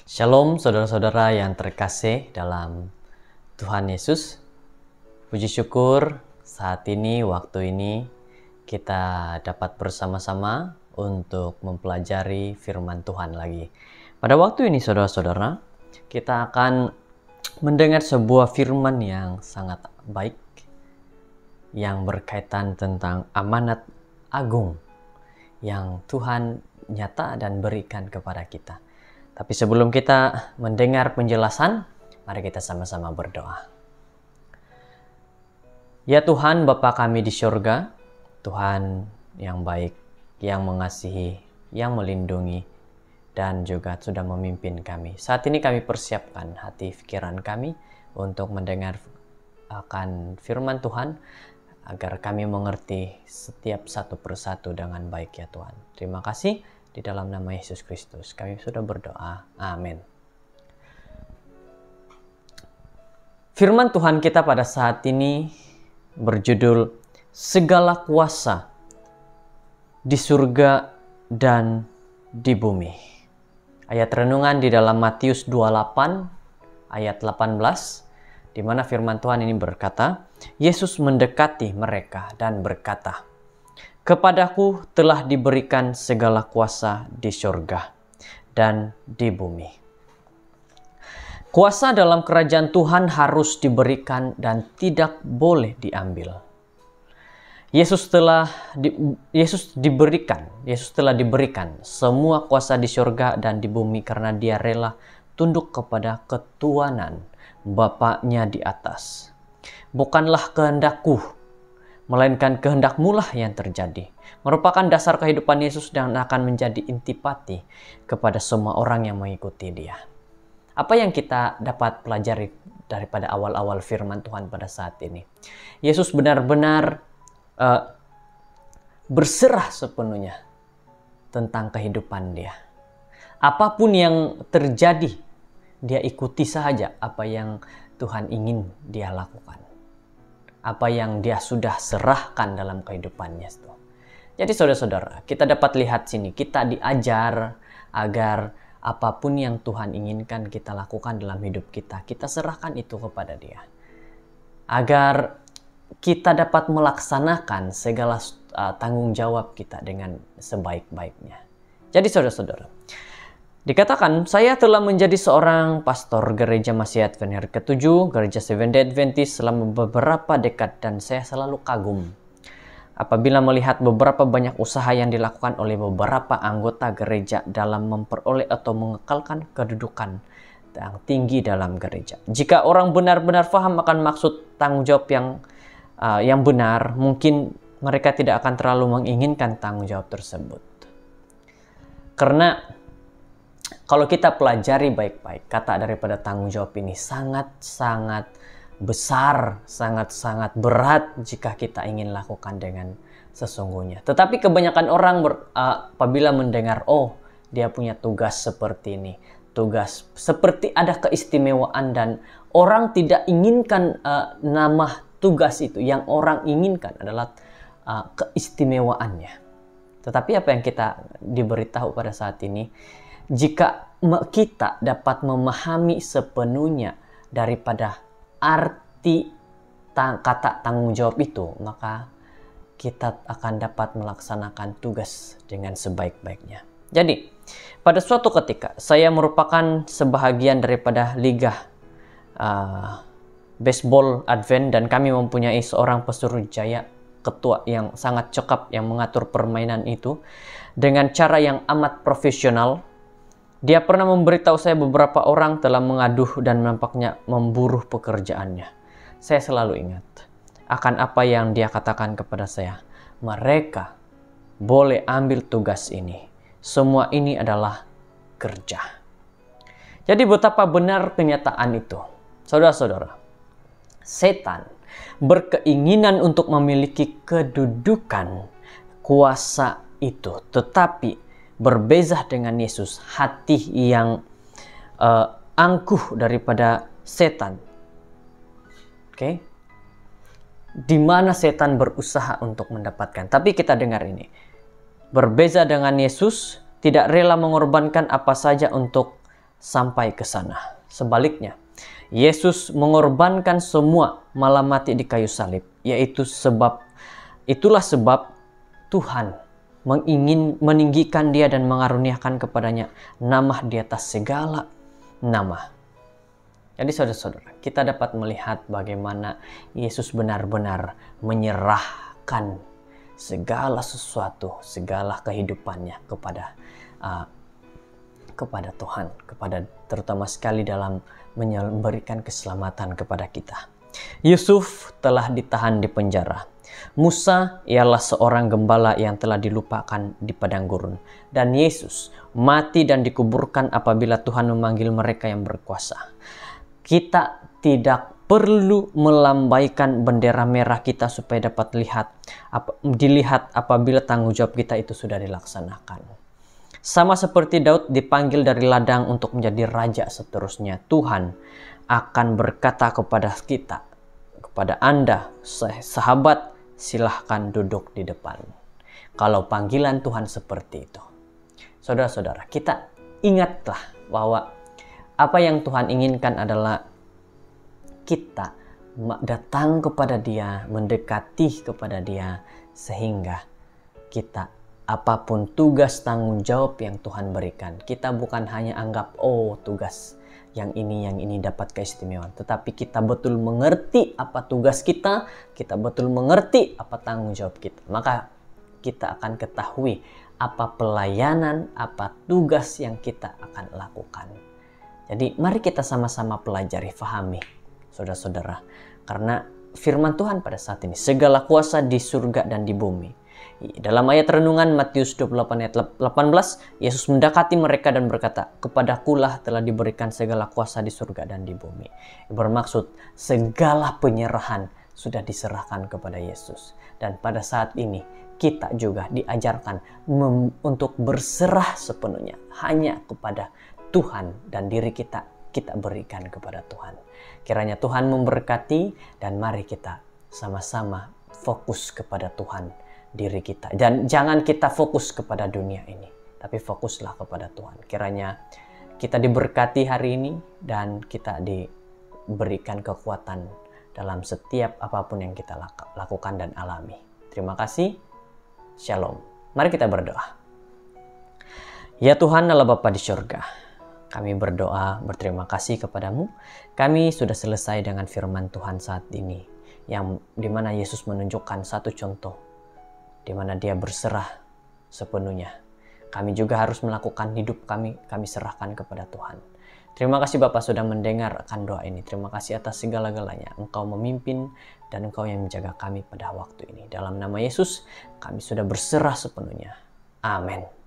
Shalom saudara-saudara yang terkasih dalam Tuhan Yesus. Puji syukur saat ini, waktu ini kita dapat bersama-sama untuk mempelajari firman Tuhan lagi. Pada waktu ini saudara-saudara, kita akan mendengar sebuah firman yang sangat baik yang berkaitan tentang amanat agung yang Tuhan nyata dan berikan kepada kita. Tapi sebelum kita mendengar penjelasan, mari kita sama-sama berdoa. Ya Tuhan, Bapa kami di surga, Tuhan yang baik, yang mengasihi, yang melindungi, dan juga sudah memimpin kami. Saat ini kami persiapkan hati pikiran kami untuk mendengar akan firman Tuhan, agar kami mengerti setiap satu persatu dengan baik ya Tuhan. Terima kasih. Di dalam nama Yesus Kristus kami sudah berdoa. Amin. Firman Tuhan kita pada saat ini berjudul Segala kuasa di surga dan di bumi. Ayat renungan di dalam Matius 28 ayat 18, di mana firman Tuhan ini berkata, Yesus mendekati mereka dan berkata, Kepadaku telah diberikan segala kuasa di surga dan di bumi. Kuasa dalam kerajaan Tuhan harus diberikan dan tidak boleh diambil. Yesus telah diberikan semua kuasa di surga dan di bumi karena dia rela tunduk kepada ketuhanan Bapaknya di atas. Bukanlah kehendakku, melainkan kehendak-Mu lah yang terjadi. Merupakan dasar kehidupan Yesus dan akan menjadi intipati kepada semua orang yang mengikuti Dia. Apa yang kita dapat pelajari daripada awal-awal firman Tuhan pada saat ini? Yesus benar-benar berserah sepenuhnya tentang kehidupan Dia. Apapun yang terjadi, Dia ikuti saja apa yang Tuhan ingin Dia lakukan. Apa yang Dia sudah serahkan dalam kehidupannya itu. Jadi saudara-saudara, kita dapat lihat sini, kita diajar agar apapun yang Tuhan inginkan kita lakukan dalam hidup kita, kita serahkan itu kepada Dia. Agar kita dapat melaksanakan segala tanggung jawab kita dengan sebaik-baiknya. Jadi saudara-saudara, dikatakan, saya telah menjadi seorang pastor gereja Masih Advent ke-7, gereja Seventh-day Adventist selama beberapa dekad, dan saya selalu kagum apabila melihat beberapa banyak usaha yang dilakukan oleh beberapa anggota gereja dalam memperoleh atau mengekalkan kedudukan yang tinggi dalam gereja. Jika orang benar-benar paham akan maksud tanggung jawab yang benar, mungkin mereka tidak akan terlalu menginginkan tanggung jawab tersebut. Karena kalau kita pelajari baik-baik, kata daripada tanggung jawab ini sangat-sangat besar, sangat-sangat berat jika kita ingin lakukan dengan sesungguhnya. Tetapi kebanyakan orang apabila mendengar, oh dia punya tugas seperti ini, tugas seperti ada keistimewaan, dan orang tidak inginkan nama tugas itu. Yang orang inginkan adalah keistimewaannya. Tetapi apa yang kita diberitahu pada saat ini, jika kita dapat memahami sepenuhnya daripada arti kata tanggung jawab itu, maka kita akan dapat melaksanakan tugas dengan sebaik-baiknya. Jadi, pada suatu ketika, saya merupakan sebahagian daripada liga baseball Advent, dan kami mempunyai seorang pesuruh jaya, ketua yang sangat cekap yang mengatur permainan itu dengan cara yang amat profesional. Dia pernah memberitahu saya beberapa orang telah mengaduh dan nampaknya memburuh pekerjaannya. Saya selalu ingat akan apa yang dia katakan kepada saya. Mereka boleh ambil tugas ini. Semua ini adalah kerja. Jadi betapa benar kenyataan itu. Saudara-saudara, setan berkeinginan untuk memiliki kedudukan kuasa itu. Tetapi berbeza dengan Yesus, hati yang angkuh daripada setan. Oke? Di mana setan berusaha untuk mendapatkan. Tapi kita dengar ini. Berbeza dengan Yesus, tidak rela mengorbankan apa saja untuk sampai ke sana. Sebaliknya, Yesus mengorbankan semua, malah mati di kayu salib. Itulah sebab Tuhan meninggikan dia dan mengaruniakan kepadanya nama di atas segala nama. Jadi saudara-saudara, kita dapat melihat bagaimana Yesus benar-benar menyerahkan segala sesuatu, segala kehidupannya kepada Tuhan, terutama sekali dalam memberikan keselamatan kepada kita. Yusuf telah ditahan di penjara. Musa ialah seorang gembala yang telah dilupakan di padang gurun. Dan Yesus mati dan dikuburkan apabila Tuhan memanggil mereka yang berkuasa. Kita tidak perlu melambaikan bendera merah kita supaya dapat dilihat apabila tanggung jawab kita itu sudah dilaksanakan. Sama seperti Daud dipanggil dari ladang untuk menjadi raja seterusnya, Tuhan akan berkata kepada kita, kepada Anda, sahabat, silahkan duduk di depan. Kalau panggilan Tuhan seperti itu. Saudara-saudara, kita ingatlah bahwa apa yang Tuhan inginkan adalah kita datang kepada Dia, mendekati kepada Dia, sehingga kita apapun tugas tanggung jawab yang Tuhan berikan, kita bukan hanya anggap tugas yang ini dapat keistimewaan, tetapi kita betul mengerti apa tugas kita betul mengerti apa tanggung jawab kita. Maka kita akan ketahui apa pelayanan, apa tugas yang kita akan lakukan. Jadi mari kita sama-sama pelajari, fahami, saudara-saudara. Karena firman Tuhan pada saat ini, segala kuasa di surga dan di bumi. Dalam ayat renungan Matius 28 ayat 18, Yesus mendekati mereka dan berkata, "Kepadakulah telah diberikan segala kuasa di surga dan di bumi." Bermaksud segala penyerahan sudah diserahkan kepada Yesus. Dan pada saat ini kita juga diajarkan untuk berserah sepenuhnya hanya kepada Tuhan, dan diri kita berikan kepada Tuhan. Kiranya Tuhan memberkati, dan mari kita sama-sama fokus kepada Tuhan diri kita. Dan jangan kita fokus kepada dunia ini, tapi fokuslah kepada Tuhan. Kiranya kita diberkati hari ini dan kita diberikan kekuatan dalam setiap apapun yang kita lakukan dan alami. Terima kasih. Shalom. Mari kita berdoa. Ya Tuhan Allah Bapa di surga, kami berdoa berterima kasih kepadamu. Kami sudah selesai dengan firman Tuhan saat ini, yang dimana Yesus menunjukkan satu contoh di mana Dia berserah sepenuhnya. Kami juga harus melakukan hidup kami serahkan kepada Tuhan. Terima kasih Bapak sudah mendengarkan doa ini. Terima kasih atas segala-galanya. Engkau memimpin dan Engkau yang menjaga kami pada waktu ini. Dalam nama Yesus, kami sudah berserah sepenuhnya. Amin.